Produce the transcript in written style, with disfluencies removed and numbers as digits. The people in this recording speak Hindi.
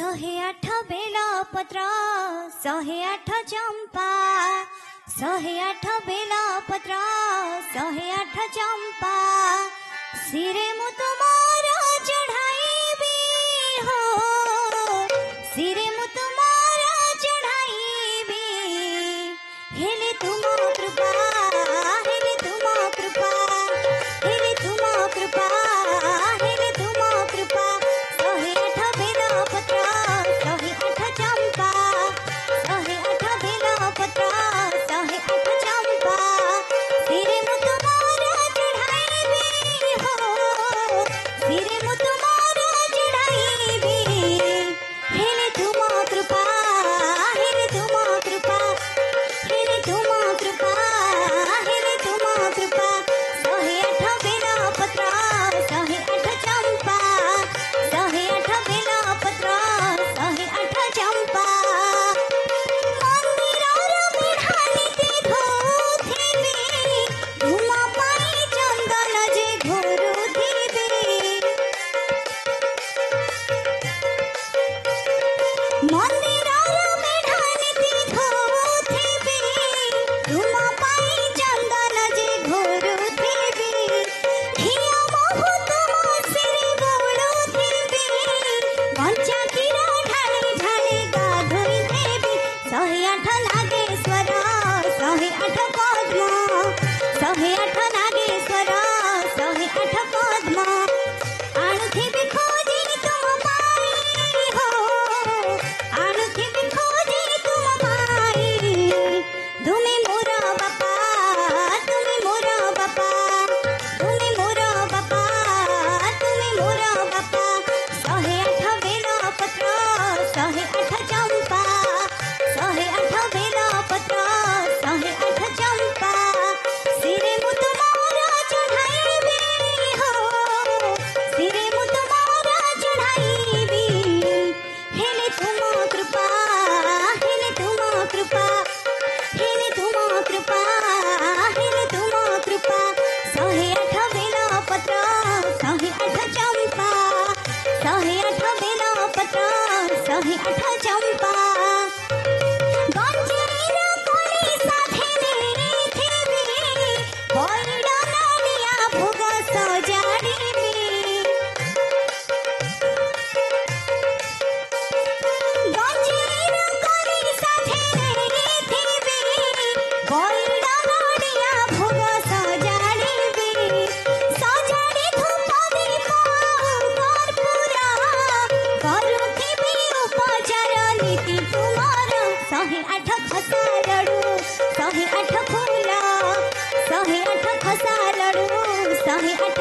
108 बेलपत्र 108 चंपा 108 बेलपत्र 108 चंपा सिरे मु तुमार चढ़ाईबी हो सिरे मु तुमार चढ़ाईबी हेले तुम कृपा हेले तुम कृपा हेले तुम कृपा हेले तुम कृपा 108 बेलपत्र 108 चंपा 108 बेलपत्र 108 चंपा सिरे मु तुमार चढ़ाईबी हो सिरे मु तुमार चढ़ाईबी हेले तुम कृपा हेले तुम कृपा हेले तुम कृपा हेले तुम कृपा 108 बेलपत्र 108 चंपा 108 बेलपत्र 108 चंपा मंदिरर मेढानीति धोथिबी धूम पाई चंदन जे घोरुथिबी मंदिरर मेढानीति धोथिबी धूम पाई चंदन जे घोरुथिबी हिया महु तुम सिरे बोलुथिबी कंचा कीरा ढाली ढाली गाधोई देवी 108 नागेश्वर 108 पद्म 108 नागेश्वर 108 पद्म आणुथिबी खोजी तुम पाई हो आणुथिबी खोजी तुम पाई तुमे मोर बापा तुमे मोर बापा तुमे मोर बापा तुमे मोर बापा 108 बेलपत्र 108 चंपा 108 बेलपत्र 108 चंपा सिरे मु तुमार चढ़ाईबी हो सिरे मु तुमार चढ़ाईबी हेले तुम कृपा हेले तुम कृपा हेले तुम कृपा हेले तुम कृपा 108 बेलपत्र 108 चंपा 108 बेलपत्र 108 चंपा गंजेर कोली साथे नेथिबी बइडा नडिया भोग सजाड़ीबी गंजेर कोली साथे नेथिबी बइडा नडिया भोग सजाड़ीबी सजाड़ी धूप दीप कर्पूर करुथिबी उपचार नीति तुमार 108 खसा लडू 108 फूल 108 खसा लडू 108